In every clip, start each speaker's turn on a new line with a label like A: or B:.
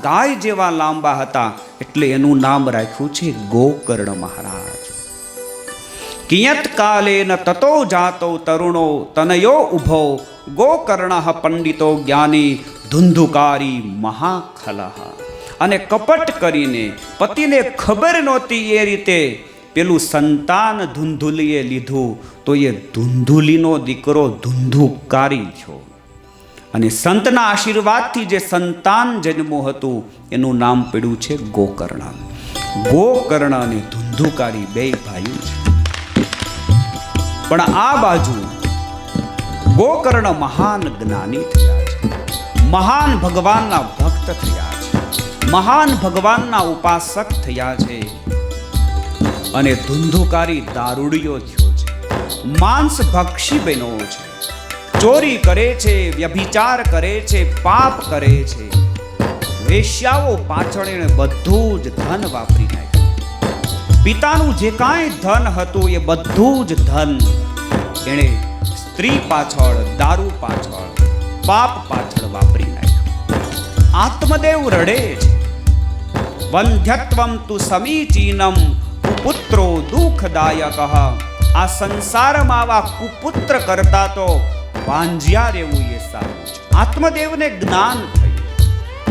A: ગાય જેવા લાંબા હતા એટલે એનું નામ રાખ્યું છે ગોકર્ણ મહારાજ. કિયત કાલેન તતો જાતો તરુણો તનયો ઉભો ગોકર્ણ પંડિતો જ્ઞાની ધુંધુકારી મહાખલહ. અને કપટ કરીને પતિને ખબર નહોતી એ રીતે પેલું સંતાન ધુંધુલીએ લીધું તો એ ધુંધુલીનો દીકરો ધુંધુકારી થયો. અને સંતના આશીર્વાદથી જે સંતાન જન્મું હતું એનું નામ પડ્યું છે ગોકર્ણ. ગોકર્ણ અને ધુંધુકારી બે ભાઈઓ છે. પણ આ બાજુ ગોકર્ણ મહાન જ્ઞાની થયા છે, મહાન ભગવાનના ભક્ત થયા છે, મહાન ભગવાનના ઉપાસક થયા છે. અને ધુંધુકારી દારૂડિયો થયો છે, માંસ ભક્ષી બન્યો છે, ચોરી કરે છે, વ્યભિચાર કરે છે, પાપ કરે છે. વેશ્યાઓ પાછળ એણે બધું જ ધન વાપરી નાખ્યું. પિતાનું જે કાંઈ ધન હતું એ બધું જ ધન એણે સ્ત્રી પાછળ, દારૂ પાછળ, પાપ પાછળ વાપરી નાખ્યું. આત્મદેવ રડે છે. વંધ્યત્વમ તુ સમીચીનમ કુપુત્રો દુઃખદાયક. આ સંસારમાં આવા કુપુત્ર કરતા તો વાંજ્યા રહેવું એ સારું છે. આત્મદેવને જ્ઞાન થયું,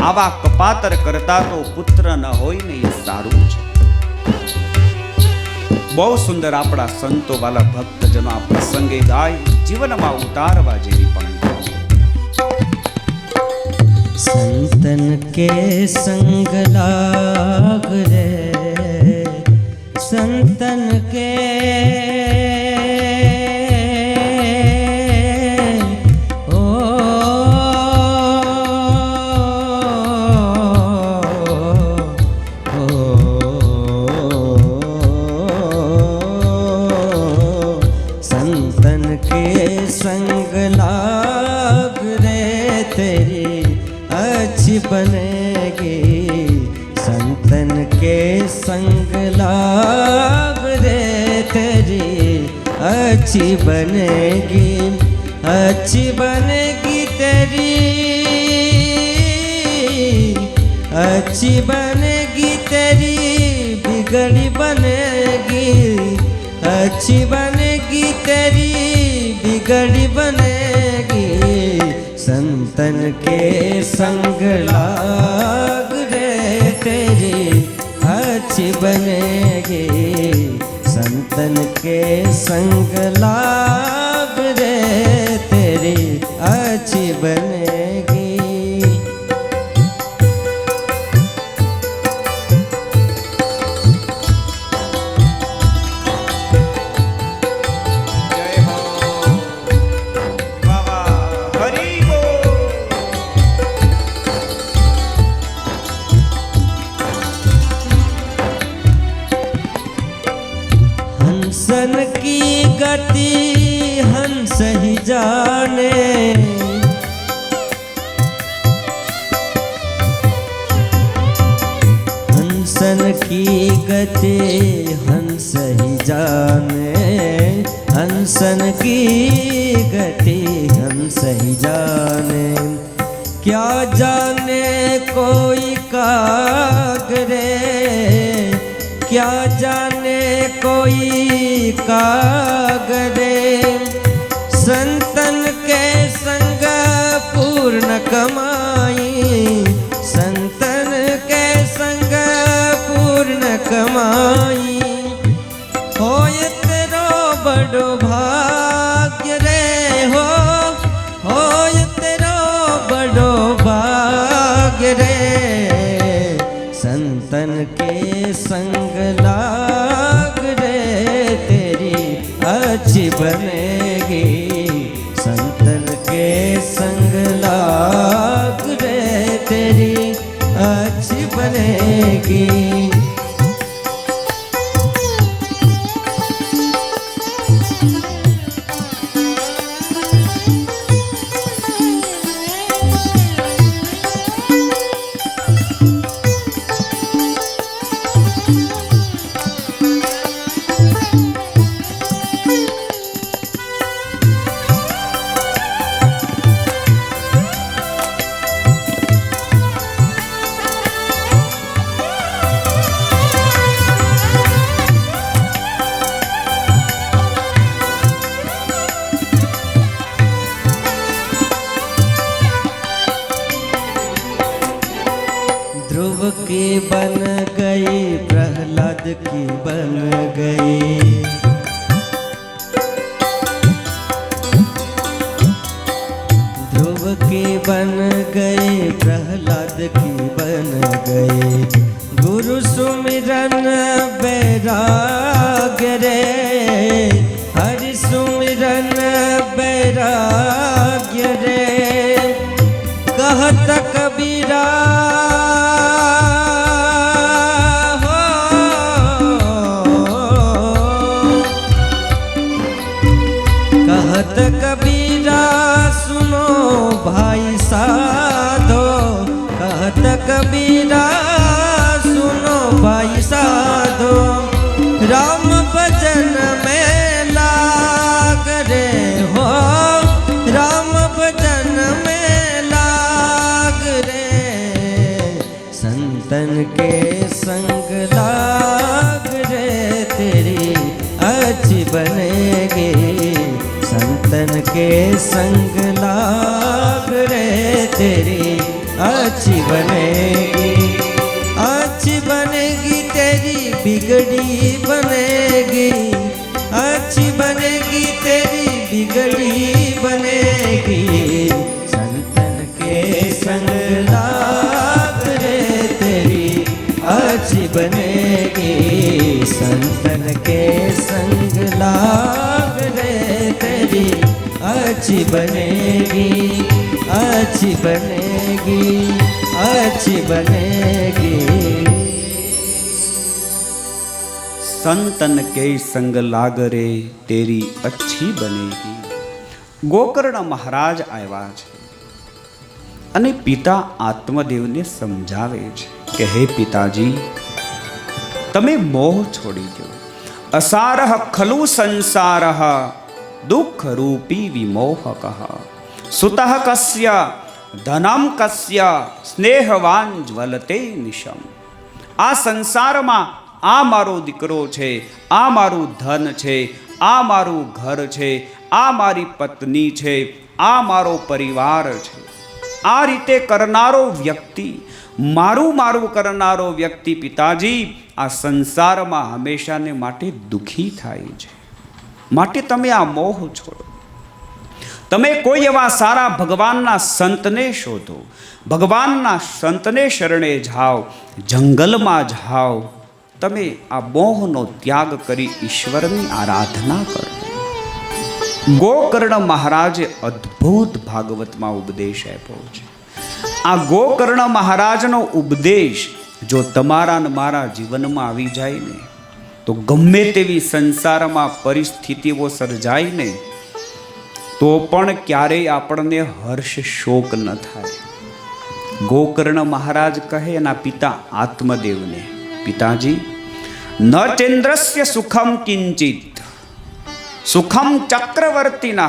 A: આવા કપાતર કરતા તો પુત્ર ન હોય ને એ સારું છે. બહુ સુંદર આપણા સંતો વાલા ભક્તજનો આ પ્રસંગે ગાય જીવનમાં ઉતારવા જેવી પણ.
B: संतन के संग लाग रे संतन के ओ संतन के संग लाग रे तेरी अच्छी बनेगी. संतन के संग लाग रे तेरी अच्छी बनेगी, अच्छी बनेगी तेरी, अच्छी बनेगी तेरी बिगड़ी बनेगी, अच्छी बनेगी तेरी बिगड़ी बनेगी. संतन के संग लाग रे तेरी अच्छी बनेगी. संतन के संग लाग रे तेरी अच्छी बनेगी. हंसन की गति हंस ही जाने, हंसन की गति हंस ही जाने, हंसन की गति हंस ही जाने. क्या जाने कोई कागरे, क्या जाने कोई कागरे. संतन के संग पूर्ण कमाई, संतन के संग पूर्ण कमाई. होय तेरो बड़ो भाग्य रे हो, होय तेरो बड़ो भाग्य रे. संतन के संग लाग रे तेरी अच्छी बनेगी. संतन के संग लाग रे तेरी अच्छी बनेगी. ध्रुव की बन गई, प्रहलाद की बन गई। ध्रुव की बन गई, प्रहलाद की बन गई। गुरु सुमिरन बैराग्य रे, हरि सुमिरन बैराग्य रे। कहत कबीरा कहत कबीरा सुनो भाई साधो, कहत कबीरा सुनो भाई साधो। राम भजन में लाग रे हो, राम भजन में लाग रे। संतन के संग लाग रे, तेरी अच्छी बनेगी। संतन के संग लाग रे, तेरी अच्छी बनेगी। अच्छी बनेगी तेरी बिगड़ी बनेगी, अच्छी बनेगी तेरी बिगड़ी बनेगी। संतन के संग लाग रे, तेरी अच्छी बनेगी। संतन के संग लाग रे, तेरी अच्छी बनेगी, अच्छी बनेगी, अच्छी बनेगी।
A: संतन के संग लाग रे, तेरी अच्छी बनेगी। ગોકર્ણ મહારાજ આવ્યા છે અને પિતા આત્મદેવને સમજાવે છે કે હે પિતાજી, તમે મોહ છોડી દો. અસારઃ ખલુ સંસારઃ દુઃખ રૂપી વિમોહકઃ. સુતઃ કસ્ય ધનમ કસ્ય સ્નેહવાન જ્વલતે નિશમ. આ સંસારમાં આ મારો દીકરો છે, આ મારું ધન છે, આ મારું ઘર છે, આ મારી પત્ની છે, આ મારો પરિવાર છે. આ રીતે કરનારો વ્યક્તિ, મારું મારું કરનારો વ્યક્તિ પિતાજી આ સંસારમાં હંમેશાને માટે દુઃખી થાય છે. માટે તમે આ મોહ છોડો. તમે કોઈ એવા સારા ભગવાનના સંતને શોધો, ભગવાનના સંતને શરણે જાઓ, જંગલમાં જાઓ. તમે આ મોહનો ત્યાગ કરી ઈશ્વરની આરાધના કરો. ગોકર્ણ મહારાજે અદ્ભુત ભાગવતમાં ઉપદેશ આપ્યો છે. આ ગોકર્ણ મહારાજનો ઉપદેશ જો તમારા ને મારા જીવનમાં આવી જાય ને, તો ગમે તેવી સંસારમાં પરિસ્થિતિઓ સર્જાય ને, તો પણ ક્યારેય આપણને હર્ષ શોક ન થાય. ગોકર્ણ મહારાજ કહે એના પિતા આત્મદેવને, પિતાજી, ન ચેન્દ્રસ્ય સુખમ કિંચિત સુખમ ચક્રવર્તિનઃ,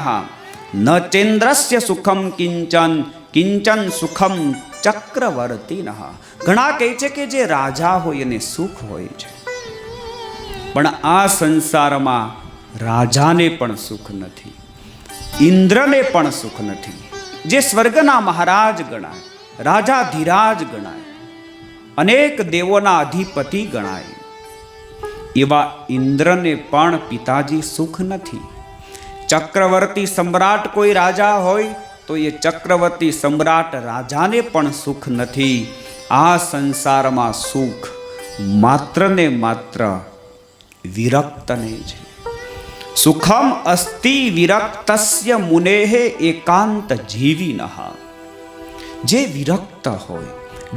A: ન ચેન્દ્રસ્ય સુખમ કિંચન કિંચન સુખમ ચક્રવર્તિનઃ. ઘણા કહે છે કે જે રાજા હોય એને સુખ હોય છે, પણ આ સંસારમાં રાજાને પણ સુખ નથી, ઇન્દ્રને પણ સુખ નથી. જે સ્વર્ગના મહારાજ ગણાય, રાજાધિરાજ ગણાય, અનેક દેવોના અધિપતિ ગણાય, એવા ઇન્દ્રને પણ પિતાજી સુખ નથી. ચક્રવર્તી સમ્રાટ કોઈ રાજા હોય તો એ ચક્રવર્તી સમ્રાટ રાજાને પણ સુખ નથી. આ સંસારમાં સુખ માત્ર ને માત્ર વિરક્તને છે. સુખમ અસ્તિ વિરક્તસ્ય મુનેઃ એકાંત જીવિનઃ. જે વિરક્ત હોય,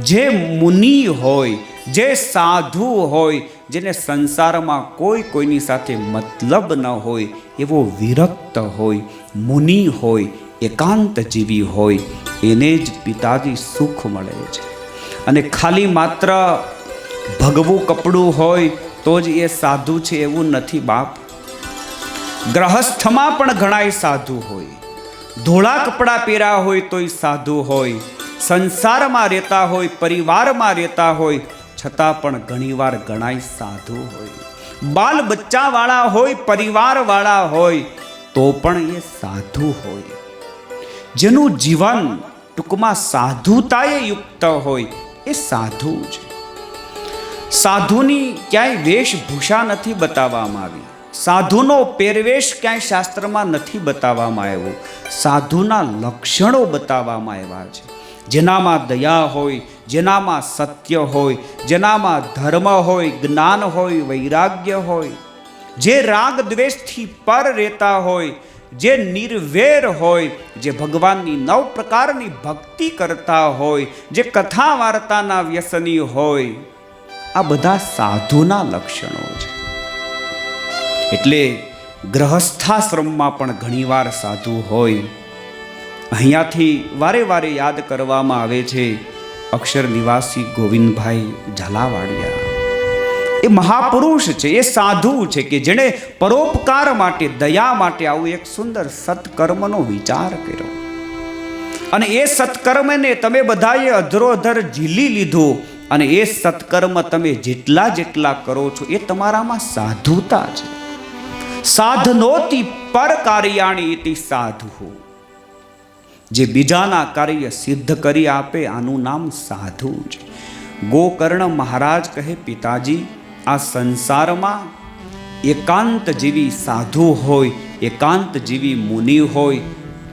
A: જે મુનિ હોય, જે સાધુ હોય, જેને સંસારમાં કોઈની સાથે મતલબ ન હોય, એવો વિરક્ત હોય, મુનિ હોય, એકાંત જીવી હોય, એને જ પિતાજી સુખ મળે છે. અને ખાલી માત્ર ભગવું કપડું હોય તો જ એ સાધુ છે એવું નથી બાપ. ગ્રહસ્થમાં પણ ઘણાય સાધુ હોય, ધોળા કપડાં પહેર્યા હોય તોય સાધુ હોય, સંસારમાં રહેતા હોય, પરિવારમાં રહેતા હોય, છતાં પણ ઘણીવાર ઘણાય સાધુ હોય. બાલ બચ્ચાવાળા હોય, પરિવારવાળા હોય, તો પણ એ સાધુ હોય. જેનું જીવન ટૂંકમાં સાધુતાએ યુક્ત હોય એ સાધુ છે. સાધુની ક્યાંય વેશભૂષા નથી બતાવવામાં આવી. સાધુનો પહેરવેશ ક્યાંય શાસ્ત્રમાં નથી બતાવવામાં આવ્યો. સાધુના લક્ષણો બતાવવામાં આવ્યા છે. જેનામાં દયા હોય, જેનામાં સત્ય હોય, જેનામાં ધર્મ હોય, જ્ઞાન હોય, વૈરાગ્ય હોય, જે રાગ દ્વેષથી પર રહેતા હોય, જે નિર્વેર હોય, જે ભગવાનની 9 પ્રકારની ભક્તિ કરતા હોય, જે કથા વાર્તાના વ્યસની હોય, આ બધા સાધુના લક્ષણો છે. એટલે ગ્રહસ્થાશ્રમમાં પણ ઘણીવાર સાધુ હોય. અહીંયાથી વારે વારે યાદ કરવામાં આવે છે અક્ષર નિવાસી ગોવિંદભાઈ ઝાલાવાડિયા. એ મહાપુરુષ છે, એ સાધુ છે કે જેણે પરોપકાર માટે, દયા માટે આવું એક સુંદર સત્કર્મનો વિચાર કર્યો. અને એ સત્કર્મને તમે બધાએ અધરોઅધર ઝીલી લીધો. અને એ સત્કર્મ તમે જેટલા જેટલા કરો છો એ તમારામાં સાધુતા છે. સાધનોતિ પર કાર્યાણી ઇતિ સાધુ. જે બીજાના કાર્ય સિદ્ધ કરી આપે આનું નામ સાધુ છે. ગોકર્ણ મહારાજ કહે, પિતાજી, આ સંસારમાં એકાંત જેવી સાધુ હોય, એકાંત જેવી મુનિ હોય,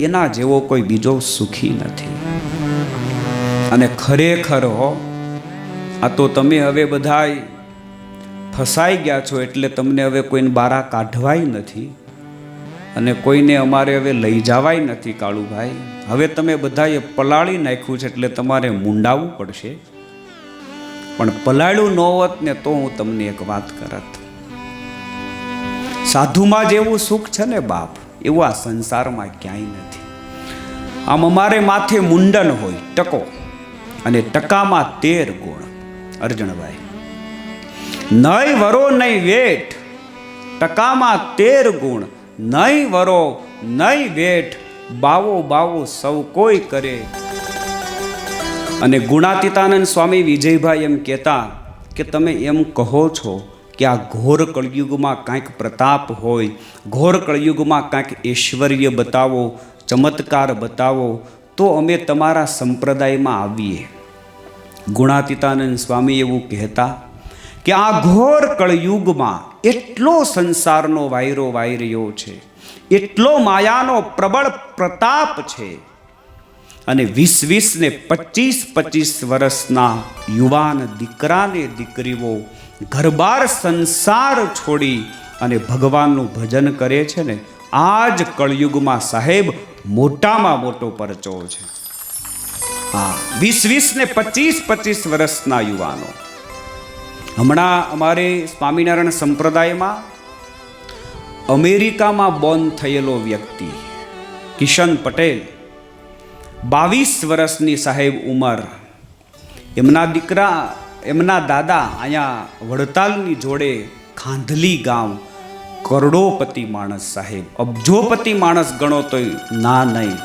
A: એના જેવો કોઈ બીજો સુખી નથી. અને ખરેખર હો, આ તો તમે હવે બધાય ફસાઈ ગયા છો એટલે તમને હવે કોઈને બારા કાઢવાય નથી અને કોઈને અમારે હવે લઈ જવાય નથી. કાળુભાઈ, હવે તમે બધાએ પલાળી નાખ્યું છે એટલે તમારે મુંડાવવું પડશે. પણ પલાળ્યું ન હોત ને તો હું તમને એક વાત કરત. સાધુમાં જેવું સુખ છે ને બાપ, એવું આ સંસારમાં ક્યાંય નથી. આમ અમારે માથે મુંડન હોય, ટકો, અને ટકામાં 13 ગુણ. અર્જણભાઈ, નહીં વરો નહીં વેઠ, ટકામાં 13 ગુણ. નહીં વરો નહીં વેઠ, બાવો બાવો સૌ કોઈ કરે. અને ગુણાતીતાનંદ સ્વામી વિજયભાઈ એમ કહેતા કે તમે એમ કહો છો કે આ ઘોર કળયુગમાં કાંઈક પ્રતાપ હોય, ઘોર કળયુગમાં કાંઈક ઐશ્વર્ય બતાવો, ચમત્કાર બતાવો, તો અમે તમારા સંપ્રદાયમાં આવીએ. ગુણાતીતાનંદ સ્વામી એવું કહેતા કે આ ઘોર કળયુગમાં એટલો સંસારનો વાયરો વાઈ રહ્યો છે, એટલો માયાનો પ્રબળ પ્રતાપ છે, અને 20-20 ને 25-25 વર્ષના યુવાન દીકરાને દીકરીઓ ઘરબાર સંસાર છોડી અને ભગવાનનું ભજન કરે છે ને, આ જ કળયુગમાં સાહેબ મોટામાં મોટો પરચો છે. હા, 20-20 ને 25-25 વર્ષના યુવાનો. હમણાં અમારે સ્વામિનારાયણ સંપ્રદાયમાં અમેરિકામાં બોર્ન થયેલો વ્યક્તિ કિશન પટેલ, 22 વર્ષની સાહેબ ઉંમર. એમના દીકરા, એમના દાદા અહીંયા વડતાલની જોડે ખાંધલી ગામ, કરોડોપતિ માણસ સાહેબ, અબજોપતિ માણસ ગણો તો ના નહીં,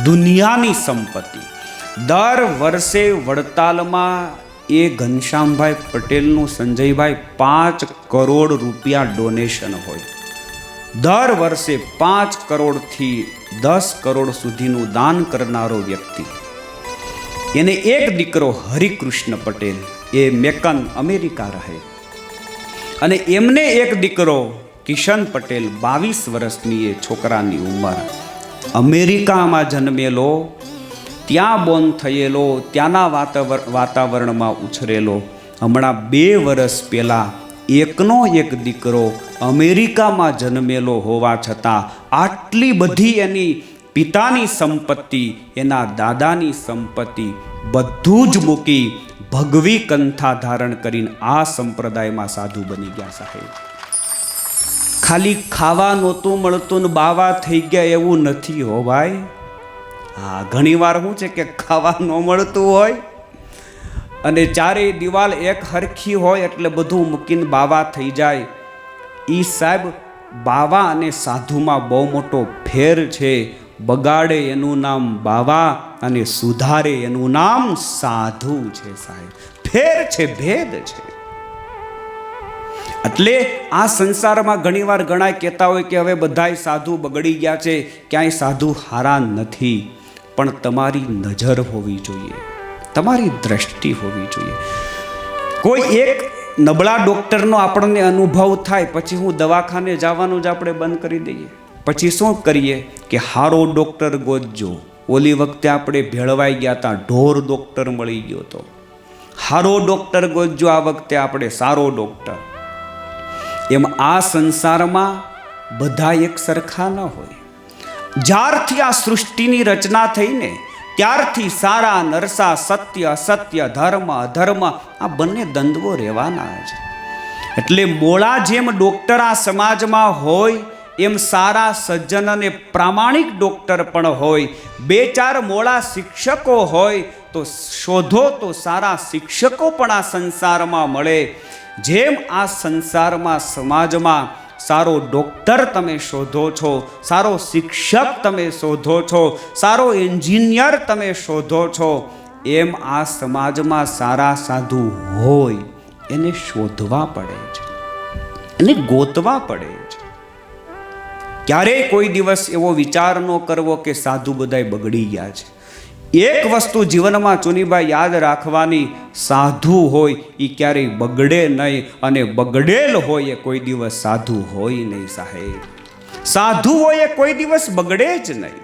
A: દુનિયાની સંપત્તિ. દર વર્ષે વડતાલમાં એ ઘનશ્યામભાઈ પટેલનું સંજયભાઈ 5 કરોડ રૂપિયા ડોનેશન હોય. દર વર્ષે 5 કરોડથી 10 કરોડ સુધીનું દાન કરનારો વ્યક્તિ. એને એક દીકરો હરિકૃષ્ણ પટેલ, એ મેકન અમેરિકા રહે, અને એમને એક દીકરો કિશન પટેલ, 22 વર્ષની એ છોકરાની ઉંમર, અમેરિકામાં જન્મેલો, ત્યાં બોર્ન થયેલો, ત્યાંના વાતાવરણમાં ઉછરેલો. હમણાં 2 વર્ષ પહેલાં એકનો એક દીકરો અમેરિકામાં જન્મેલો હોવા છતાં આટલી બધી એની પિતાની સંપત્તિ, એના દાદાની સંપત્તિ બધું જ મૂકી ભગવી કંથા ધારણ કરીને આ સંપ્રદાયમાં સાધુ બની ગયા સાહેબ. ખાલી ખાવા નહોતું મળતું ને બાવા થઈ ગયા એવું નથી હો ભાઈ. હા, ઘણી વાર શું છે કે ખાવા ન મળતું હોય અને ચારેય દિવાલ એક હરખી હોય એટલે બધું મૂકીને બાવા થઈ જાય. ઈ સાહેબ બાવા અને સાધુમાં બહુ મોટો ફેર છે. બગાડે એનું નામ બાવા અને સુધારે એનું નામ સાધુ છે સાહેબ. ફેર છે, ભેદ છે. એટલે આ સંસારમાં ઘણીવાર ઘણા કહેતા હોય કે હવે બધાય સાધુ બગડી ગયા છે, ક્યાંય સાધુ હારા નથી. પણ તમારી નજર હોવી જોઈએ, તમારી દ્રષ્ટિ હોવી જોઈએ. કોઈ એક નબળા ડૉક્ટરનો આપણને અનુભવ થાય પછી હું દવાખાને જવાનું જ આપણે બંધ કરી દઈએ. પછી શું કરીએ કે હારો ડૉક્ટર ગોતજો. ઓલી વખતે આપણે ભેળવાઈ ગયા હતા, ઢોર ડૉક્ટર મળી ગયો હતો. હારો ડૉક્ટર ગોતજો, આ વખતે આપણે સારો ડૉક્ટર. એમ આ સંસારમાં બધા એક સરખા ન હોય. જ્યારથી આ સૃષ્ટિની રચના થઈને ત્યારથી સારા નરસા, સત્ય અસત્ય, ધર્મ અધર્મ, આ બંને દ્વંદ્વો રહેવાના છે. એટલે મોળા જેમ ડૉક્ટર આ સમાજમાં હોય એમ સારા સજ્જન અને પ્રામાણિક ડૉક્ટર પણ હોય. બે ચાર મોળા શિક્ષકો હોય તો શોધો તો સારા શિક્ષકો પણ આ સંસારમાં મળે. જેમ આ સંસારમાં સમાજમાં સારો ડૉક્ટર તમે શોધો છો, સારો શિક્ષક તમે શોધો છો, સારો એન્જિનિયર તમે શોધો છો, એમ આ સમાજમાં સારા સાધુ હોય એને શોધવા પડે છે, એને ગોતવા પડે છે. ક્યારેય કોઈ દિવસ એવો વિચાર ન કરવો કે સાધુ બધાય બગડી ગયા છે. એક વસ્તુ જીવનમાં ચુનીભાઈ યાદ રાખવાની, સાધુ હોય એ ક્યારેય બગડે નહીં, અને બગડેલ હોય એ કોઈ દિવસ સાધુ હોય નહીં સાહેબ. સાધુ હોય એ કોઈ દિવસ બગડે જ નહીં.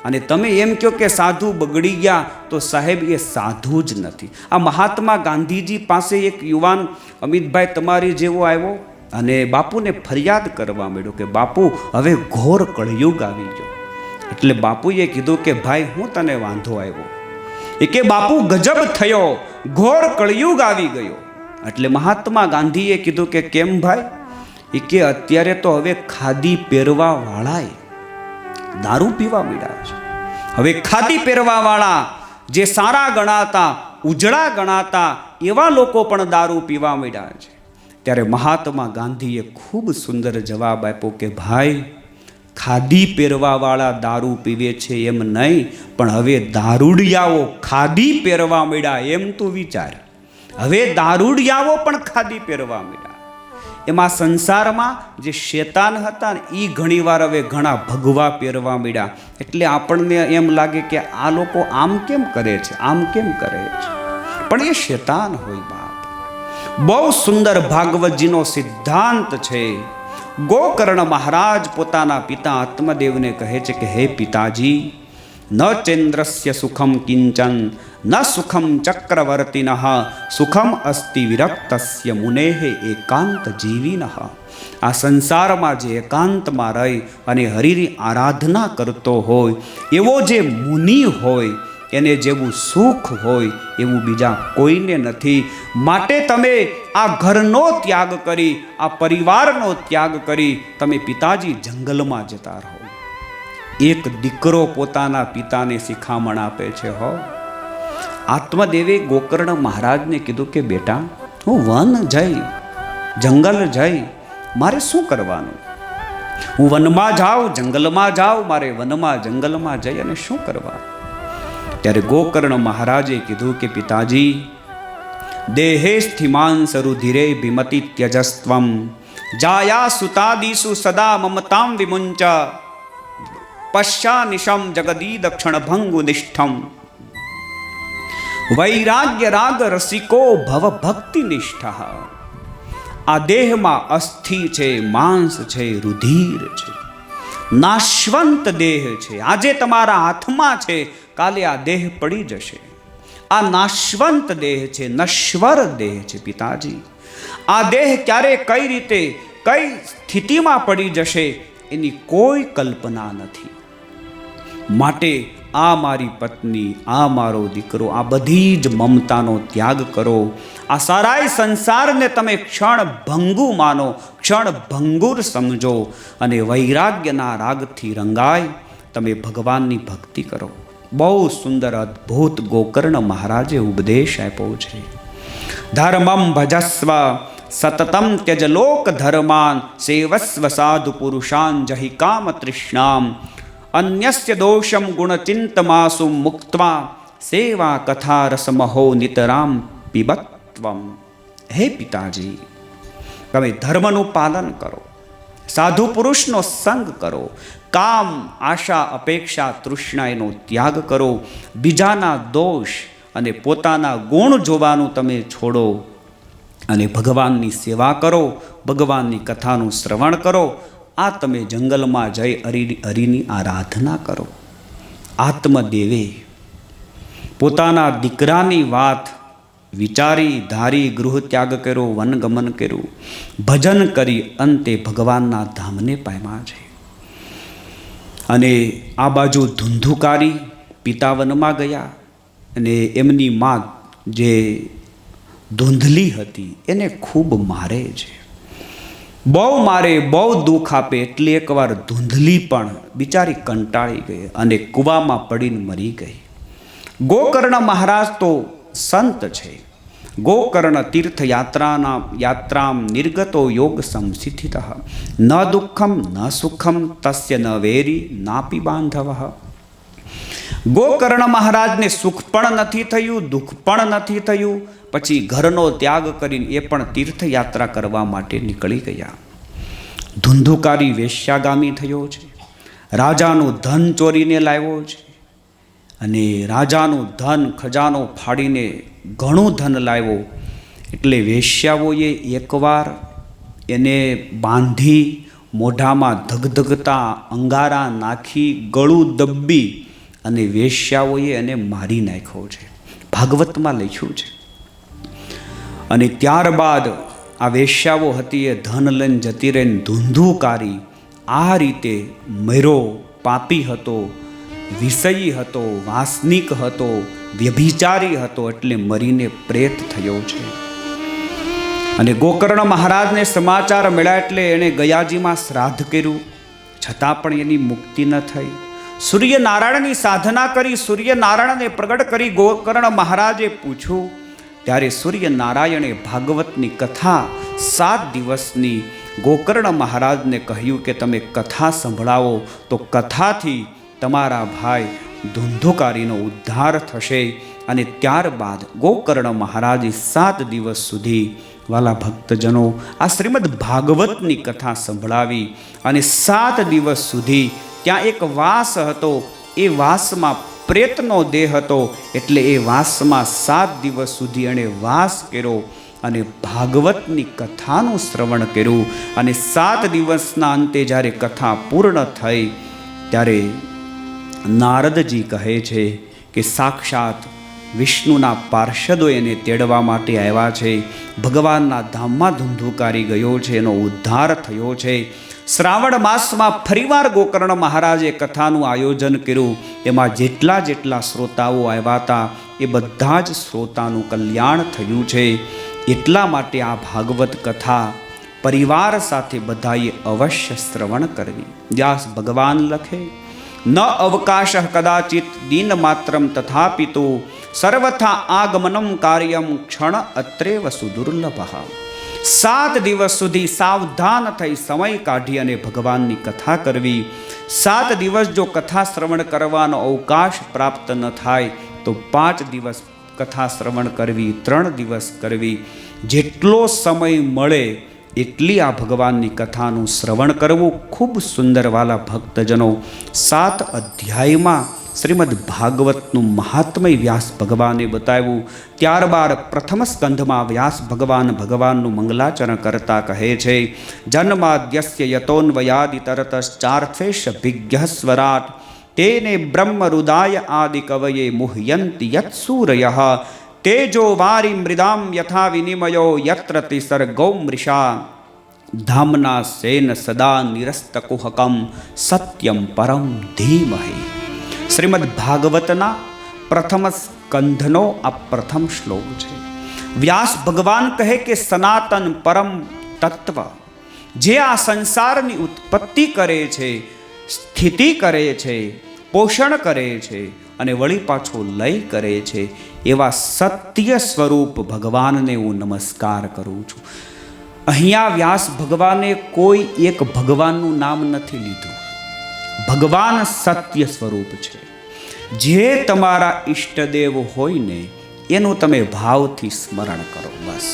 A: અને તમે એમ કહો કે સાધુ બગડી ગયા તો સાહેબ એ સાધુ જ નથી. આ મહાત્મા ગાંધીજી પાસે એક યુવાન અમિતભાઈ તમારી જેવો આવ્યો અને બાપુને ફરિયાદ કરવા માંડ્યો કે બાપુ હવે ઘોર કળયુગ આવી ગયો. એટલે બાપુએ કીધું કે ભાઈ હું તને વાંધો આવ્યો? એ કે બાપુ ગજબ થયો, ઘોર કળયુગ આવી ગયો. એટલે મહાત્મા ગાંધીએ કીધું કે કેમ ભાઈ? એ કે અત્યારે તો હવે ખાદી પહેરવા વાળાએ દારૂ પીવા માંડ્યા છે. હવે ખાદી પહેરવા વાળા જે સારા ગણાતા, ઉજળા ગણાતા, એવા લોકો પણ દારૂ પીવા માંડ્યા છે. ત્યારે મહાત્મા ગાંધીએ ખૂબ સુંદર જવાબ આપ્યો કે ભાઈ, ખાદી પહેરવાવાળા દારૂ પીવે છે એમ નહીં, પણ હવે દારૂડિયાઓ ખાદી પહેરવા માંડ્યા એમ તું વિચાર. હવે દારૂડિયાઓ પણ ખાદી પહેરવા માંડ્યા. એમાં સંસારમાં જે શેતાન હતા ને એ ઘણીવાર હવે ઘણા ભગવા પહેરવા માંડ્યા. એટલે આપણને એમ લાગે કે આ લોકો આમ કેમ કરે છે, આમ કેમ કરે છે, પણ એ શેતાન હોય બાપ. બહુ સુંદર ભાગવતજીનો સિદ્ધાંત છે. ગોકર્ણ મહારાજ પોતાના પિતા આત્મદેવને કહે છે કે હે પિતાજી, ન ચેન્દ્રસ્ય સુખમ કિંચન ન સુખમ ચક્રવર્તિનઃ સુખમ અસ્તિ વિરક્તસ્ય મુનેઃ એકાંત જીવિનઃ. આ સંસારમાં જે એકાંતમાં રહી અને હરિની આરાધના કરતો હોય એવો જે મુનિ હોય એને જેવું સુખ હોય એવું બીજા કોઈને નથી. માટે તમે આ ઘરનો ત્યાગ કરી, આ પરિવારનો ત્યાગ કરી તમે પિતાજી જંગલમાં જતા રહો. એક દીકરો પોતાના પિતાને શિખામણ આપે છે. હો, આત્મદેવે ગોકર્ણ મહારાજને કીધું કે બેટા, હું વન જઈ, જંગલ જઈ, મારે શું કરવાનું? હું વનમાં જાઉં, જંગલમાં જાઉં, મારે વનમાં જંગલમાં જઈ અને શું કરવાનું? ત્યારે ગોકર્ણ મહારાજે કીધું કે પિતાજી, દેહે સ્થિમાંસ રુધિરે ભિમતિ ત્યજસ્ત્વમ જાયા સુતાદીસુ સદા મમતામ વિમુંચ પશ્ચાનિશમ જગદીદ ક્ષણભંગુ નિષ્ઠમ વૈરાગ્ય રાગ રસિકો ભવ ભક્તિ નિષ્ઠ. આ દેહમાં અસ્થિ છે, માંસ છે, રુધિર છે, નાશવંત દેહ છે. આજે તમારા હાથમાં છે, કાલે આ દેહ પડી જશે. આ નાશવંત દેહ છે, નશ્વર દેહ છે. પિતાજી, આ દેહ ક્યારે, કઈ રીતે, કઈ સ્થિતિમાં પડી જશે એની કોઈ કલ્પના નથી. માટે આ મારી પત્ની, આ મારો દીકરો, આ બધી જ મમતાનો ત્યાગ કરો. આ સારાય સંસારને તમે ક્ષણ ભંગુ માનો, ક્ષણ ભંગુર સમજો અને વૈરાગ્યના રાગથી રંગાય તમે ભગવાનની ભક્તિ કરો. બહુ સુંદર અદ્ભુત ગોકર્ણ મહારાજે ઉપદેશ આપ્યો છે. ધર્મમ ભજસ્વ સતતમ ત્યજ લોક ધર્માન સેવસ્વ સાધુ પુરુષાન જહિ કામ તૃષ્ણામ અન્યસ્ય દોષમ ગુણચિંતમાસુ મુક્ત્વા સેવા કથા રસમહો નિતરામ પીબત્વમ. હે પિતાજી, તમે ધર્મનું પાલન કરો, સાધુ પુરુષનો સંગ કરો, કામ, આશા, અપેક્ષા, તૃષ્ણા એનો ત્યાગ કરો, બીજાના દોષ અને પોતાના ગુણ જોવાનું તમે છોડો અને ભગવાનની સેવા કરો, ભગવાનની કથાનું શ્રવણ કરો. આ તમે જંગલમાં જઈ હરિની આરાધના કરો. આત્મદેવે પોતાના દીકરાની વાત વિચારી ધારી ગૃહ ત્યાગ કર્યો, વનગમન કર્યું, ભજન કરી અંતે ભગવાનના ધામને પામ્યા છે. અને આ બાજુ ધુંધુકારી પિતા વનમાં ગયા અને એમની માં જે ધૂંધલી હતી એને ખૂબ મારે છે, બહુ મારે, બહુ દુઃખ આપે. એટલે એકવાર ધૂંધલી પણ બિચારી કંટાળી ગઈ અને કૂવામાં પડીને મરી ગઈ. ગોકર્ણ મહારાજ તો સંત છે. ગોકર્ણ તીર્થયાત્રામ નિર્ગતો યોગ સંસ્થિત ન દુઃખમ ન સુખમ તસ્ય ન વેરી નાપી બાંધવ. ગોકર્ણ મહારાજને સુખ પણ નથી થયું, દુઃખ પણ નથી થયું. પછી ઘરનો ત્યાગ કરીને એ પણ તીર્થયાત્રા કરવા માટે નીકળી ગયા. ધુંધુકારી વેશ્યાગામી થયો છે, રાજાનું ધન ચોરીને લાવ્યો છે અને રાજાનું ધન ખજાનો ફાડીને ઘણું ધન લાવ્યો. એટલે વેશ્યાઓએ એકવાર એને બાંધી મોઢામાં ધગધગતા અંગારા નાખી ગળું દબ્બી અને વેશ્યાઓએ એને મારી નાખ્યો છે, ભાગવતમાં લખ્યું છે. અને ત્યારબાદ આ વેશ્યાઓ હતી એ ધન લઈને જતી રહીને ધુંધુકારી આ રીતે મર્યો. પાપી હતો, વિષયી હતો, વાસનિક હતો, વ્યભિચારી હતો, એટલે મરીને પ્રેત થયો છે. અને ગોકર્ણ મહારાજને સમાચાર મળ્યા એટલે એણે ગયાજીમાં શ્રાદ્ધ કર્યું, છતાં પણ એની મુક્તિ ન થઈ. સૂર્યનારાયણની સાધના કરી, સૂર્યનારાયણને પ્રગટ કરી ગોકર્ણ મહારાજે પૂછ્યું. ત્યારે સૂર્યનારાયણે ભાગવતની કથા 7 દિવસની ગોકર્ણ મહારાજને કહ્યું કે તમે કથા સંભળાવો તો કથાથી તમારા ભાઈ ધુંધુકારીનો ઉદ્ધાર થશે. અને ત્યારબાદ ગોકર્ણ મહારાજે 7 દિવસ સુધી વાલા ભક્તજનો આ શ્રીમદ ભાગવતની કથા સંભળાવી. અને 7 દિવસ સુધી ત્યાં એક વાસ હતો, એ વાસમાં પ્રેતનો દેહ હતો. એટલે એ વાસમાં 7 દિવસ સુધી એણે વાસ કર્યો અને ભાગવતની કથાનું શ્રવણ કર્યું. અને 7 દિવસના અંતે જ્યારે કથા પૂર્ણ થઈ ત્યારે નારદજી કહે છે કે સાક્ષાત વિષ્ણુના પાર્ષદો એને તેડવા માટે આવ્યા છે. ભગવાનના ધામમાં ધુંધુકારી ગયો છે, એનો ઉદ્ધાર થયો છે. શ્રાવણ માસમાં ફરીવાર ગોકર્ણ મહારાજે કથાનું આયોજન કર્યું. એમાં જેટલા શ્રોતાઓ આવ્યા હતા એ બધા જ શ્રોતાનું કલ્યાણ થયું છે. એટલા માટે આ ભાગવત કથા પરિવાર સાથે બધાએ અવશ્ય શ્રવણ કરવી. વ્યાસ ભગવાન લખે ન અવકાશ કદાચિત દીન માત્રમ તથાપિતો સર્વથા આગમનમ કાર્યમ ક્ષણ અત્રેવ સુદુર્લભ. 7 દિવસ સુધી સાવધાન થઈ સમય કાઢી અને ભગવાનની કથા કરવી. 7 દિવસ જો કથા શ્રવણ કરવાનો અવકાશ પ્રાપ્ત ન થાય તો 5 દિવસ કથા શ્રવણ કરવી, 3 દિવસ કરવી. જેટલો સમય મળે એટલી આ ભગવાનની કથાનું શ્રવણ કરવું ખૂબ સુંદર. વાલા ભક્તજનો 7 અધ્યાયમાં શ્રીમદ ભાગવતનું મહાત્મય વ્યાસ ભગવાને બતાવ્યું. ત્યારબાદ પ્રથમ સ્કંધમાં વ્યાસ ભગવાનનું મંગલાચરણ કરતા કહે છે જન્માદ્યસ્ય યતોન્વયાદિ તરતશ્ચાર્થેશ ભિજ્ઞ સ્વરાટ તેને બ્રહ્મરુદાય આદિ કવયે મુહ્યંતિ યત્સૂરયઃ તેજો વારી મૃદામ યથા વિનિમયો યત્ર તિસર્ગો મૃષા ધામના સેન સદા નિરસ્તકુહકમ સત્યમ પરમ ધીમહિ. શ્રીમદ ભાગવતના પ્રથમ સ્કંધનો આ પ્રથમ શ્લોક છે. વ્યાસ ભગવાન કહે કે સનાતન પરમ તત્વ જે આ સંસારની ઉત્પત્તિ કરે છે, સ્થિતિ કરે છે, પોષણ કરે છે અને વળી પાછો લય કરે છે, એવા સત્ય સ્વરૂપ ભગવાનને હું નમસ્કાર કરું છું. અહીંયા વ્યાસ ભગવાને કોઈ એક ભગવાનનું નામ નથી લીધું. ભગવાન સત્ય સ્વરૂપ છે. જે તમારા ઈષ્ટદેવ હોય ને એનું તમે ભાવથી સ્મરણ કરો. બસ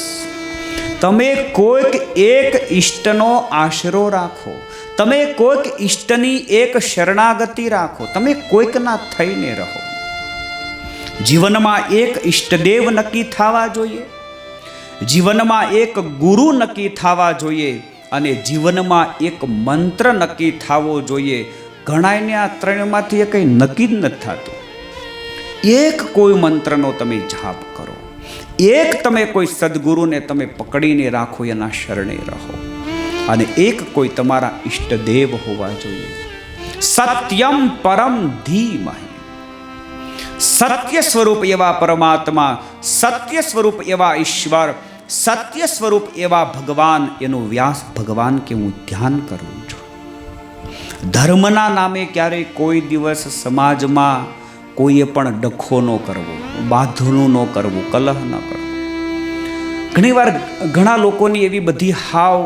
A: તમે કોઈક એક ઈષ્ટનો આશરો રાખો, તમે કોઈક ઈષ્ટની એક શરણાગતિ રાખો, તમે કોઈકના થઈને રહો. જીવનમાં એક ઈષ્ટદેવ નક્કી થવા જોઈએ, જીવનમાં એક ગુરુ નક્કી થવા જોઈએ અને જીવનમાં એક મંત્ર નક્કી થવો જોઈએ. ઘણાને આ ત્રણમાંથી કંઈ નક્કી જ નથી થતું. એક કોઈ મંત્રનો તમે જાપ કરો, એક તમે કોઈ સદગુરુને તમે પકડીને રાખો, એના શરણે રહો, અને એક કોઈ તમારા ઈષ્ટદેવ હોવા જોઈએ. સત્યમ પરમ ધીમહિ, સત્ય સ્વરૂપ એવા પરમાત્મા, સત્ય સ્વરૂપ એવા ઈશ્વર, સત્ય સ્વરૂપ એવા ભગવાન, એનો વ્યાસ ભગવાન કે હું ધ્યાન કરું છું. ધર્મના નામે ક્યારેય કોઈ દિવસ સમાજમાં કોઈએ પણ ડખો ન કરવો, બાંધણું ન કરવું, કલહ ન કરવું. ઘણીવાર ઘણા લોકોની એવી બધી હાવ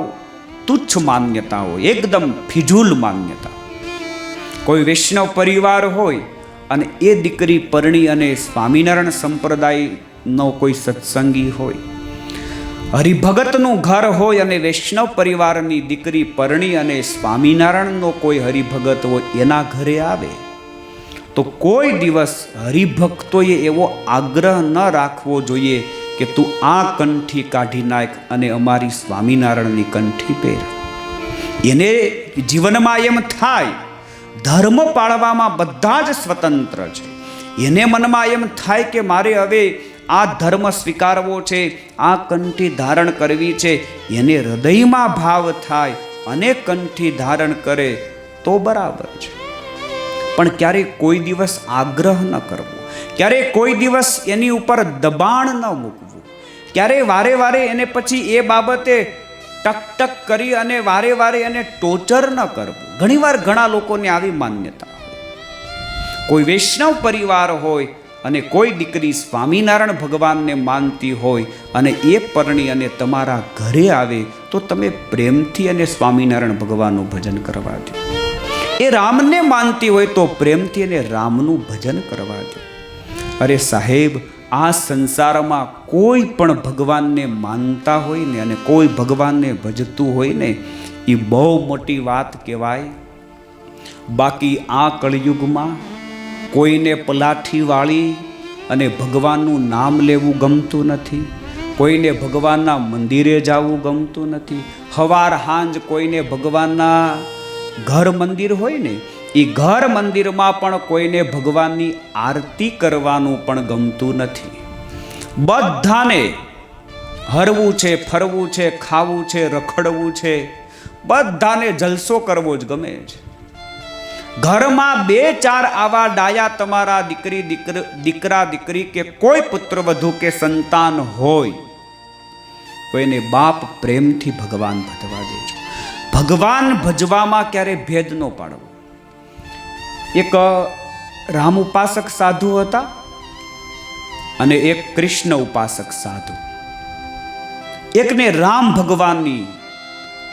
A: તુચ્છ માન્યતાઓ, એકદમ ફિજૂલ માન્યતા. કોઈ વૈષ્ણવ પરિવાર હોય અને એ દીકરી પરણી અને સ્વામિનારાયણ સંપ્રદાયનો કોઈ સત્સંગી હોય, હરિભગતનું ઘર હોય અને વૈષ્ણવ પરિવારની દીકરી પરણી અને સ્વામિનારાયણનો કોઈ હરિભગત હોય એના ઘરે આવે તો કોઈ દિવસ હરિભક્તોએ એવો આગ્રહ ન રાખવો જોઈએ કે તું આ કંઠી કાઢી નાખ અને અમારી સ્વામિનારાયણની કંઠી પહેર. એને જીવનમાં એમ થાય, ધર્મ પાળવામાં બધા જ સ્વતંત્ર છે. એને મનમાં એમ થાય કે મારે હવે આ ધર્મ સ્વીકારવો છે, આ કંઠી ધારણ કરવી છે. એને હૃદયમાં ભાવ થાય અને કંઠી ધારણ કરે તો બરાબર છે. પણ ક્યારેય કોઈ દિવસ આગ્રહ ન કરવો, ક્યારેય કોઈ દિવસ એની ઉપર દબાણ ન મૂકવું, ક્યારેય વારે વારે એને પછી એ બાબતે ટક કરી અને વારે વારે એને ટોર્ચર ન કરવું. ઘણીવાર ઘણા લોકોને આવી માન્યતા હોય. કોઈ વૈષ્ણવ પરિવાર હોય અને કોઈ દીકરી સ્વામિનારાયણ ભગવાનને માનતી હોય અને એ પરણી અને તમારા ઘરે આવે તો તમે પ્રેમથી અને સ્વામિનારાયણ ભગવાનનું ભજન કરવા દો. એ રામને માનતી હોય તો પ્રેમથી અને રામનું ભજન કરવા દો. અરે સાહેબ, આ સંસારમાં કોઈ પણ ભગવાનને માનતા હોય ને અને કોઈ ભગવાનને ભજતું હોય ને, એ બહુ મોટી વાત કહેવાય. બાકી આ કળિયુગમાં કોઈને પલાઠી વાળી અને ભગવાનનું નામ લેવું ગમતું નથી, કોઈને ભગવાનના મંદિરે જવું ગમતું નથી. હવાર હાંજ કોઈને ભગવાનના ઘર મંદિર હોય ને, એ ઘર મંદિરમાં પણ કોઈને ભગવાનની આરતી કરવાનું પણ ગમતું નથી. બધાને હરવું છે, ફરવું છે, ખાવું છે, રખડવું છે, બધાને જલસો કરવો જ ગમે છે. ઘરમાં 2-4 આવા ડાયા તમારા દીકરા દીકરી કે કોઈ પુત્ર વધુ કે સંતાન હોય તો એને બાપ પ્રેમથી ભગવાન ભજવા દેજો. ભગવાન ભજવામાં ક્યારે ભેદ ન પાડવો. એક રામ ઉપાસક સાધુ હતા અને એક કૃષ્ણ ઉપાસક સાધુ. એકને રામ ભગવાનની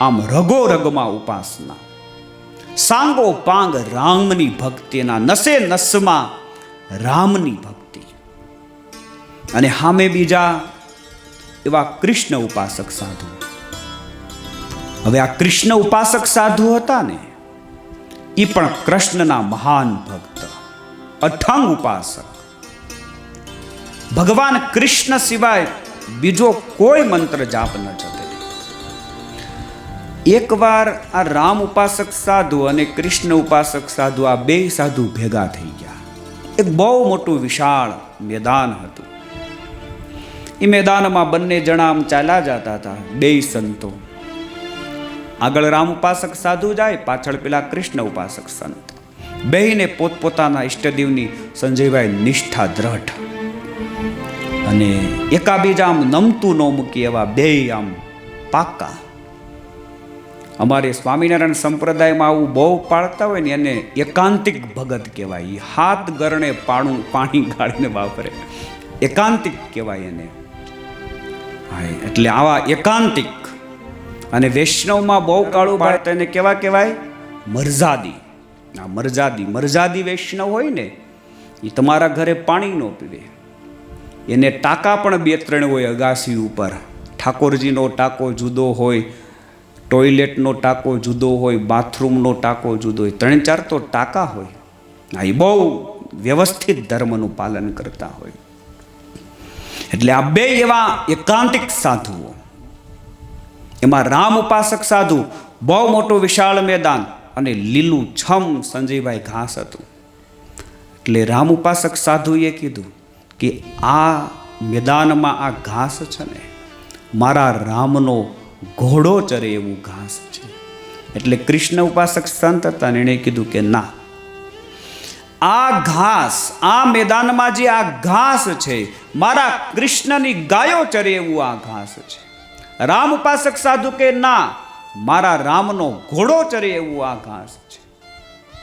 A: આમ રગો રગમાં ઉપાસના, સાંગો પાંગ રામની ભક્તિના, નસે નસમાં રામની ભક્તિ, અને સામે બીજા એવા કૃષ્ણ ઉપાસક સાધુ. હવે આ કૃષ્ણ ઉપાસક સાધુ હતા ને, એ પણ કૃષ્ણના મહાન ભક્ત, અઠાંગ ઉપાસક. ભગવાન કૃષ્ણ સિવાય બીજો કોઈ મંત્ર જાપ ન જપે. એકવાર આ રામ ઉપાસક સાધુ અને કૃષ્ણ ઉપાસક સાધુ, આ બે સાધુ ભેગા થઈ ગયા. એક બહુ મોટું વિશાળ મેદાન હતું. એ મેદાનમાં બંને જણા આમ ચાલ્યા જતા હતા, બે સંતો. આગળ રામ ઉપાસક સાધુ જાય, પાછળ પેલા કૃષ્ણ ઉપાસક સંત. બેયને પોતપોતાના ઈષ્ટદેવની સંજયભાઈ નિષ્ઠા દ્રઢ, અને એકાબીજા આમ નમતું ન મૂકી એવા બે આમ પાક્કા. અમારે સ્વામિનારાયણ સંપ્રદાયમાં આવું બહુ પાળતા હોય ને એને એકાંતિક ભગત કહેવાય. હાથ ગરણે પાણી ગાળીને વાપરે, એકાંતિક કહેવાય એને. હા, એટલે આવા એકાંતિક. અને વૈષ્ણવમાં બહુ કાળું પાડતા એને કેવા કહેવાય? મરજાદી. આ મરજાદી વૈષ્ણવ હોય ને, એ તમારા ઘરે પાણી ન પીવે. એને ટાંકા પણ 2-3 હોય અગાસી ઉપર. ઠાકોરજીનો ટાંકો જુદો હોય, ટોયલેટનો ટાંકો જુદો હોય, બાથરૂમનો ટાંકો જુદો હોય, 3-4 તો ટાંકા હોય. હા, એ બહુ વ્યવસ્થિત ધર્મનું પાલન કરતા હોય. એટલે આ બે એવા એકાંતિક સાધુઓ, એમાં રામ ઉપાસક સાધુ, બહુ મોટું વિશાળ મેદાન અને લીલું છમ સંજયભાઈ ઘાસ હતું. એટલે રામ ઉપાસક સાધુએ કીધું કે આ મેદાનમાં આ ઘાસ છે ને મારા રામનો ઘોડો ચરે એવું ઘાસ છે. એટલે કૃષ્ણ ઉપાસક સંત હતા ને એણે કીધું કે ના, આ ઘાસ, આ મેદાનમાં જે આ ઘાસ છે મારા કૃષ્ણની ગાયો ચરે એવું આ ઘાસ છે. રામ ઉપાસક સાધુ કે ના, મારા રામનો ઘોડો ચરે એવું આ ઘાસ છે.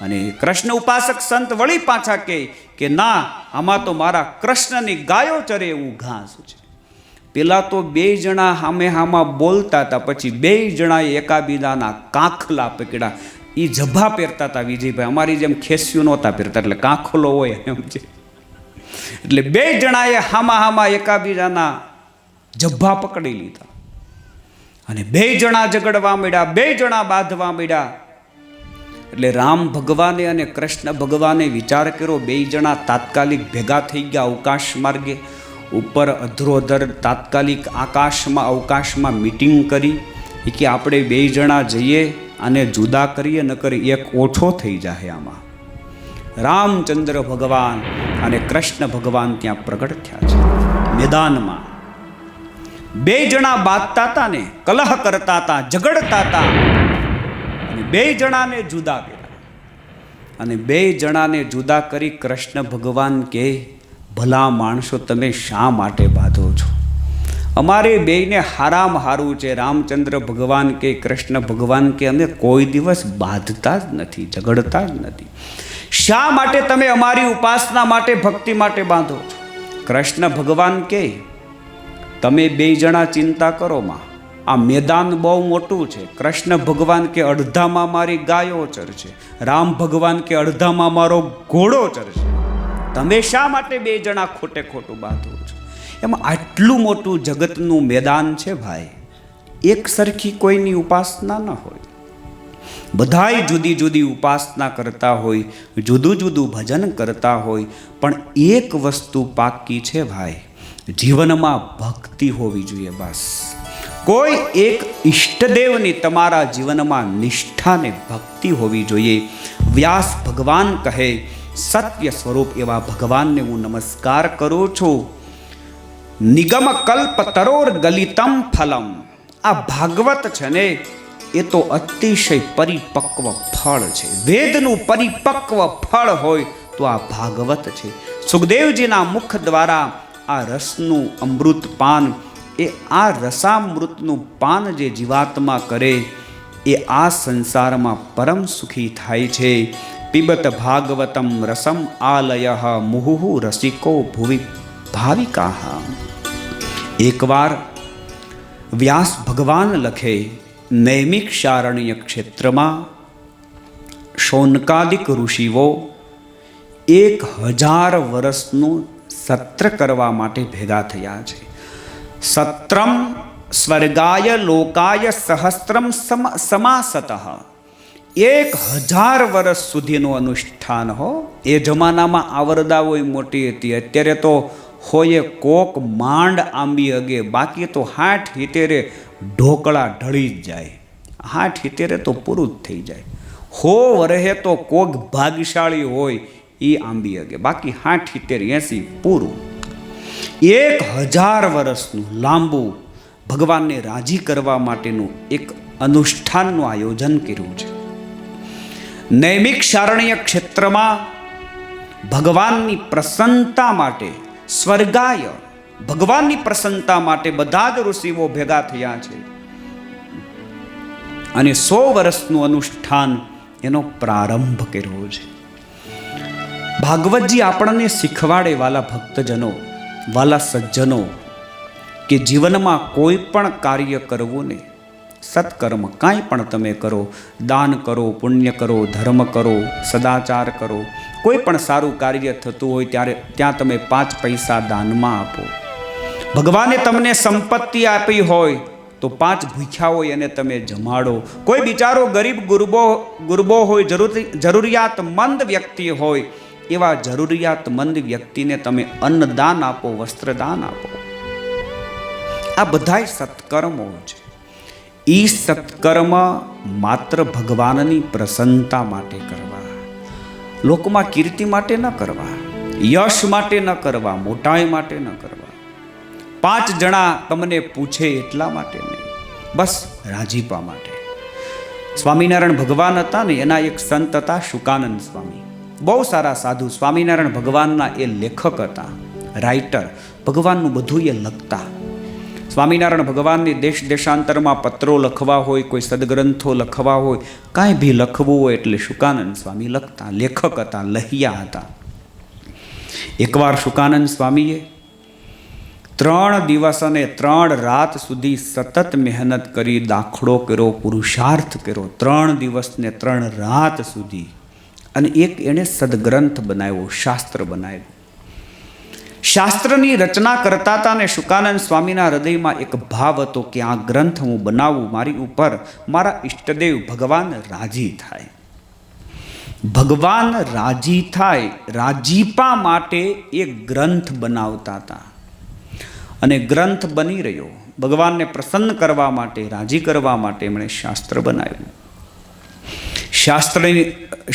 A: અને કૃષ્ણ ઉપાસક સંત વળી પાછા કે ના, આમાં તો મારા કૃષ્ણની ગાયો ચરે એવું ઘાસ છે. પેલા તો બે જણા હામે હામાં બોલતા હતા, પછી બે જણાએ એકાબીજાના કાંખલા પકડ્યા. એ જભા પહેરતા હતા વિજયભાઈ, અમારી જેમ ખેસ્યું નહોતા પહેરતા, એટલે કાંખલો હોય એમ છે. એટલે બે જણાએ હામા હામા એકાબીજાના જભા પકડી લીધા અને બે જણા ઝઘડવા માંડ્યા, બે જણા બાંધવા માંડ્યા. એટલે રામ ભગવાને અને કૃષ્ણ ભગવાને વિચાર કર્યો, બે જણા તાત્કાલિક ભેગા થઈ ગયા અવકાશ માર્ગે, ઉપર અધરોધર તાત્કાલિક અવકાશમાં મીટિંગ કરી કે આપણે બે જણા જઈએ અને જુદા કરીએ, ન કરી એક ઓછો થઈ જાય. આમાં રામચંદ્ર ભગવાન અને કૃષ્ણ ભગવાન ત્યાં પ્રગટ થયા છે મેદાનમાં. બે જણા બાંધતા હતા ને, કલહ કરતા હતા, ઝઘડતા હતા, અને બે જણાને જુદા કર્યા. અને બે જણાને જુદા કરી કૃષ્ણ ભગવાન કે ભલા માણસો, તમે શા માટે બાંધો છો? અમારે બેયને હારામ હારું છે. રામચંદ્ર ભગવાન કે કૃષ્ણ ભગવાન કે અમે કોઈ દિવસ બાંધતા જ નથી, ઝઘડતા જ નથી. શા માટે તમે અમારી ઉપાસના માટે, ભક્તિ માટે બાંધો છો? કૃષ્ણ ભગવાન કે તમે બે જણા ચિંતા કરો માં, આ મેદાન બહુ મોટું છે. કૃષ્ણ ભગવાન કે અડધામાં મારી ગાયો ચરશે, રામ ભગવાન કે અડધામાં મારો ઘોડો ચરશે. તમે શા માટે બે જણા ખોટે ખોટું બાંધો છો? એમાં આટલું મોટું જગતનું મેદાન છે ભાઈ, એક સરખી કોઈની ઉપાસના ન હોય. બધાય જુદી જુદી ઉપાસના કરતા હોય, જુદું જુદું ભજન કરતા હોય, પણ એક વસ્તુ પાકી છે ભાઈ, જીવનમાં ભક્તિ હોવી જોઈએ. બસ કોઈ એક ઈષ્ટદેવની તમારા જીવનમાં નિષ્ઠાને ભક્તિ હોવી જોઈએ. વ્યાસ ભગવાન કહે, સત્ય સ્વરૂપ એવા ભગવાનને હું નમસ્કાર કરું છું. નિગમ કલ્પ તરોર ગલિતમ ફલમ. આ ભાગવત છે ને એ તો અતિશય પરિપક્વ ફળ છે. વેદનું પરિપક્વ ફળ હોય તો આ ભાગવત છે. સુખદેવજીના મુખ દ્વારા આ રસનું અમૃત પાન, એ આ રસામૃતનું પાન જે જીવાત્મા કરે એ આ સંસારમાં પરમ સુખી થાય છે. પિબત ભાગવતમ રસમ આલયઃ મુહુહુ રસિકો ભુવિ ભાવિકાઃ. એકવાર વ્યાસ ભગવાન લખે, નૈમિષારણ્ય ક્ષેત્રમાં શૌનકાદિક ઋષિઓ 1000 વર્ષનું સત્ર કરવા માટે ભેગા થયા છે. સત્રમ સ્વર્ગાય લોકાય સહસ્ત્રમ સમાસતઃ. 1000 વર્ષ સુધીનું અનુષ્ઠાન હો. એ જમાનામાં આવરદાઓ મોટી હતી. અત્યારે તો હોય કોક માંડ આંબી અગે, બાકી તો 60-70 ઢોકળા ઢળી જ જાય. 60-70 તો પૂરું જ થઈ જાય. 100 વર્ષે તો કોક ભાગ્યશાળી હોય એ આંબી અગે, બાકી 60-70-80 પૂરું. 1000 વર્ષનું લાંબુ ભગવાનને રાજી કરવા માટેનું એક અનુષ્ઠાનનું આયોજન કર્યું છે. નૈમિષારણ્ય ક્ષેત્રમાં ભગવાનની પ્રસન્નતા માટે, સ્વર્ગાય ભગવાનની પ્રસન્નતા માટે બધા જ ઋષિઓ ભેગા થયા છે અને 100 વર્ષનું અનુષ્ઠાન એનો પ્રારંભ કર્યો છે. ભાગવતજી આપણને શીખવાડે, વાલા ભક્તજનો, વાલા સજ્જનો, કે જીવનમાં કોઈ પણ કાર્ય કરવું ને, સત્કર્મ કાંઈ પણ તમે કરો, દાન કરો, પુણ્ય કરો, ધર્મ કરો, સદાચાર કરો, કોઈ પણ સારું કાર્ય થતું હોય ત્યારે ત્યાં તમે 5 પૈસા દાનમાં આપો. ભગવાને તમને સંપત્તિ આપી હોય તો 5 ભૂખ્યા હોય એને તમે જમાડો. કોઈ બિચારો ગરીબ ગુરબો હોય, જરૂરિયાતમંદ વ્યક્તિ હોય એવા જરૂરિયાતમંદ વ્યક્તિને તમે અન્નદાન આપો, વસ્ત્રદાન આપો. આ બધાય સત્કર્મો છે. એ સત્કર્મ માત્ર ભગવાનની પ્રસન્નતા માટે કરવા, લોકમાં કીર્તિ માટે ન કરવા, યશ માટે ન કરવા, મોટાઈ માટે ન કરવા, 5 જણા તમને પૂછે એટલા માટે નહીં, બસ રાજીપા માટે. સ્વામિનારાયણ ભગવાન હતા ને, એના એક સંત હતા શુકાનંદ સ્વામી, બહુ સારા સાધુ. સ્વામિનારાયણ ભગવાનના એ લેખક હતા, રાઇટર, ભગવાનનું બધું એ લખતા. સ્વામિનારાયણ ભગવાનની દેશ દેશાંતરમાં પત્રો લખવા હોય, કોઈ સદગ્રંથો લખવા હોય, કાંઈ બી લખવું હોય એટલે શુકાનંદ સ્વામી લખતા. લેખક હતા, લહિયા હતા. એકવાર શુકાનંદ સ્વામીએ 3 દિવસ અને 3 રાત સુધી સતત મહેનત કરી, દાખલો કર્યો, પુરુષાર્થ કર્યો, 3 દિવસ ને 3 રાત સુધી. અને એક એણે સદગ્રંથ બનાવ્યો, શાસ્ત્ર બનાવ્યું. શાસ્ત્રની રચના કરતા હતા ને શુકાનંદ સ્વામીના હૃદયમાં એક ભાવ હતો કે આ ગ્રંથ હું બનાવું, મારી ઉપર મારા ઈષ્ટદેવ ભગવાન રાજી થાય. ભગવાન રાજી થાય, રાજીપા માટે એક ગ્રંથ બનાવતા હતા. અને ગ્રંથ બની રહ્યો, ભગવાનને પ્રસન્ન કરવા માટે, રાજી કરવા માટે એમણે શાસ્ત્ર બનાવ્યું.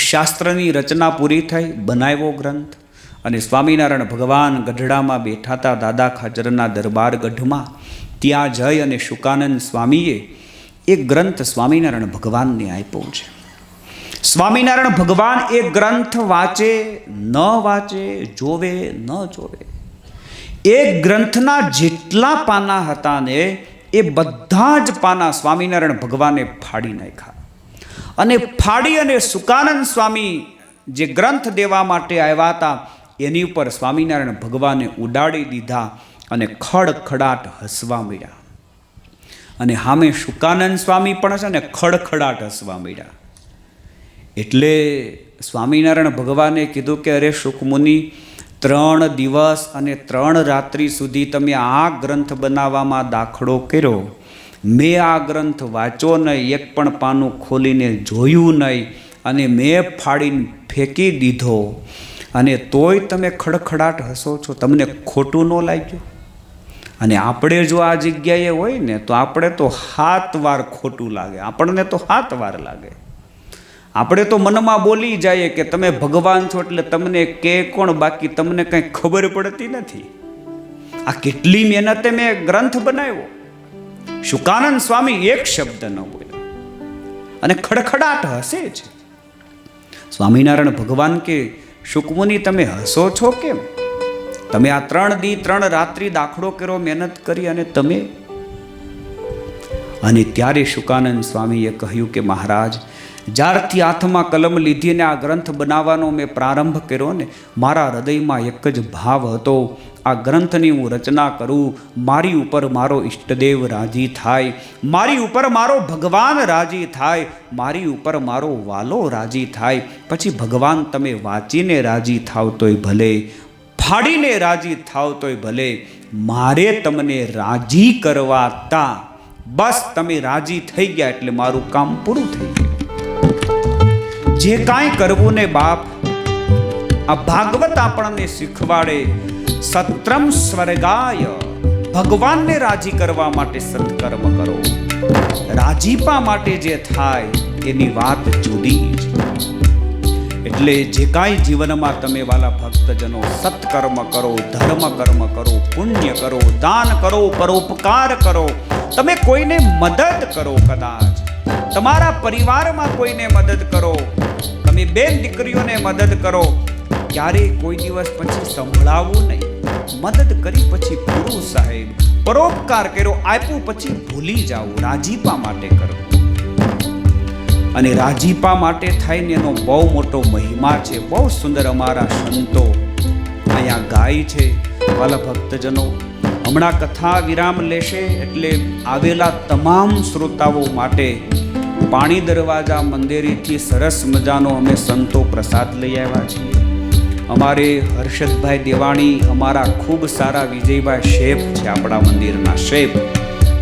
A: શાસ્ત્રની રચના પૂરી થઈ, બનાવ્યો ગ્રંથ. અને સ્વામિનારાયણ ભગવાન ગઢડામાં બેઠા હતા, દાદા ખાચરના દરબાર ગઢમાં. ત્યાં જઈ અને શુકાનંદ સ્વામીએ એક ગ્રંથ સ્વામિનારાયણ ભગવાનને આપ્યો છે. સ્વામિનારાયણ ભગવાન એ ગ્રંથ વાંચે ન વાંચે, જોવે ન જોવે, એ ગ્રંથના જેટલા પાના હતા ને એ બધા જ પાના સ્વામિનારાયણ ભગવાને ફાડી નાખ્યા. અને ફાડી અને શુકાનંદ સ્વામી જે ગ્રંથ દેવા માટે આવ્યા હતા એની ઉપર સ્વામિનારાયણ ભગવાને ઉડાડી દીધા અને ખડખડાટ હસવા મળ્યા. અને સામે શુકાનંદ સ્વામી પણ છે ને ખડખડાટ હસવા મળ્યા. એટલે સ્વામિનારાયણ ભગવાને કીધું કે અરે શુકમુનિ, 3 દિવસ અને 3 રાત્રિ સુધી તમે આ ગ્રંથ બનાવવામાં દાખલો કર્યો, મેં આ ગ્રંથ વાંચ્યો નહીં, એક પણ પાનું ખોલીને જોયું નહીં, અને મેં ફાડીને ફેંકી દીધો, અને તોય તમે ખડખડાટ હસો છો, તમને ખોટું ન લાગ્યું? અને આપણે જો આ જગ્યાએ હોય ને તો આપણે તો 7 વાર ખોટું લાગે, આપણને તો 7 વાર લાગે. આપણે તો મનમાં બોલી જઈએ કે તમે ભગવાન છો એટલે તમને કે કોણ, બાકી તમને કંઈ ખબર પડતી નથી. આ કેટલી મહેનતે મેં ગ્રંથ બનાવ્યો. શુકાનંદ સ્વામી એક શબ્દ ન બોલ્યા અને ખડખડાટ હસે છે. સ્વામિનારાયણ ભગવાન કે શુકમુનિ, તમે હસો છો કેમ? તમે આ 3 દી 3 રાત્રિ દાખલો કર્યો, મહેનત કરી, અને તમે. અને ત્યારે શુકાનંદ સ્વામીએ કહ્યું કે મહારાજ, જ્યારથી હાથમાં કલમ લીધી ને આ ગ્રંથ બનાવવાનો મેં પ્રારંભ કર્યો ને, મારા હૃદયમાં એક જ ભાવ હતો, આ ગ્રંથની હું રચના કરું, મારી ઉપર મારો ઈષ્ટદેવ રાજી થાય, મારી ઉપર મારો ભગવાન રાજી થાય, મારી ઉપર મારો વાલો રાજી થાય. પછી ભગવાન તમે વાંચીને રાજી થાવ તોય ભલે, ફાડીને રાજી થાવ તોય ભલે, મારે તમને રાજી કરવા તા. બસ તમે રાજી થઈ ગયા એટલે મારું કામ પૂરું થઈ ગયું. જે કાંઈ કરવું ને બાપ, આ ભાગવત આપણને શીખવાડે, સત્રમ સ્વર્ગાય, ભગવાનને રાજી કરવા માટે સત્કર્મ કરો. રાજીપા માટે જે થાય એની વાત જુદી છે. એટલે જે કાંઈ જીવનમાં તમે વાલા ભક્તજનો સત્કર્મ કરો, ધર્મ કર્મ કરો, પુણ્ય કરો, દાન કરો, પરોપકાર કરો, તમે કોઈને મદદ કરો, કદાચ તમારા પરિવારમાં કોઈને મદદ કરો, તમે 2 દીકરીઓને મદદ કરો, ક્યારેય કોઈ દિવસ પછી સંભળાવવું નહીં. મદદ કરી પછી પૂરું સાહેબ, પરોપકાર કર્યો, આપ્યું પછી ભૂલી જાઓ. રાજીપા માટે કરો. અને રાજીપા માટે થાય ને એનો બહુ મોટો મહિમા છે. બહુ સુંદર અમારા સંતો અહીંયા ગાય છે. વાલા ભક્તજનો, હમણાં કથા વિરામ લેશે એટલે આવેલા તમામ શ્રોતાઓ માટે પાણી દરવાજા મંદિરેથી સરસ મજાનો અમે સંતો પ્રસાદ લઈ આવ્યા છીએ. અમારે હર્ષદભાઈ દેવાણી, અમારા ખૂબ સારા વિજયભાઈ શેફ છે, આપણા મંદિરના શેફ,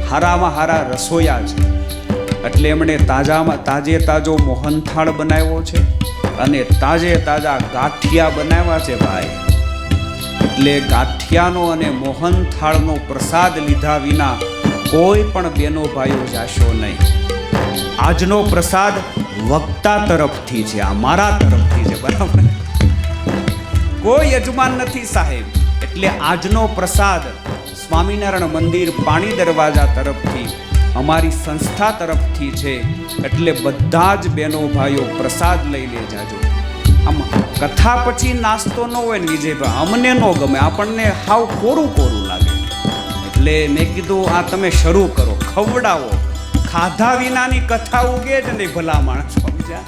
A: હારામાં હારા રસોયા છે. એટલે એમણે તાજે તાજો મોહનથાળ બનાવ્યો છે. અને તાજે તાજા ગાંઠિયા બનાવ્યા છે ભાઈ. એટલે ગાંઠિયાનો અને મોહનથાળનો પ્રસાદ લીધા વિના કોઈ પણ બેનો ભાઈઓ જાશો નહીં. આજનો પ્રસાદ વક્તા તરફથી છે, આ મારા તરફથી છે, બરાબર? કોઈ યજમાન નથી સાહેબ. એટલે આજનો પ્રસાદ સ્વામિનારાયણ મંદિર પાણી દરવાજા તરફથી અમારી સંસ્થા તરફથી છે. એટલે બધા જ બહેનો ભાઈઓ પ્રસાદ લઈ લે જાજો. આમ કથા પછી નાસ્તો ન હોય ને વિજયભાઈ, અમને ન ગમે, આપણને હાવ કોરું કોરું લાગે. એટલે મેં કીધું આ તમે શરૂ કરો, ખવડાવો. ખાધા વિનાની કથા ઉગે જ નહીં ભલા માણસ, સમજ્યા?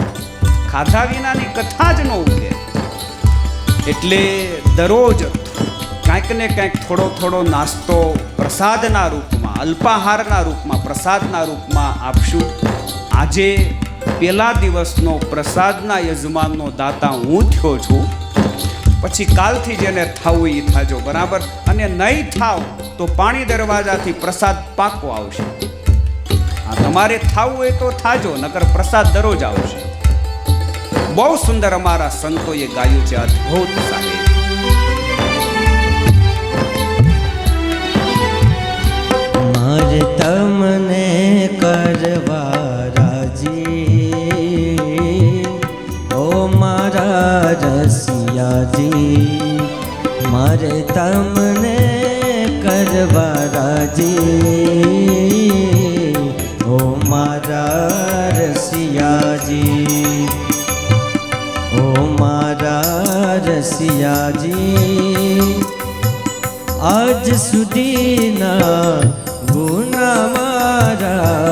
A: ખાધા વિનાની કથા જ ન ઉગે. એટલે દરરોજ કાંઈક ને કાંઈક થોડો થોડો નાસ્તો પ્રસાદના રૂપમાં, અલ્પાહારના રૂપમાં, પ્રસાદના રૂપમાં આપશું. આજે પહેલા દિવસનો પ્રસાદના યજમાનનો દાતા હું થયો છું. પછી કાલથી જેને થાવું એ થાજો, બરાબર? અને નહીં થાવ તો પાણી દરવાજાથી પ્રસાદ પાકો આવશે. આ તમારે થાવું હોય તો થાજો, નકર પ્રસાદ દરરોજ આવશે. બહુ સુંદર અમારા સંતોએ ગાયું છે, અદ્ભુત સાહેબ.
B: મારે તમને કરવા રાજી, ઓ મારા રસિયાજી, મારે તમને કરવા રાજી, ઓ મારા રસિયાજી, ઓ મારા રસિયાજી. આજ સુધીના ગુના મારા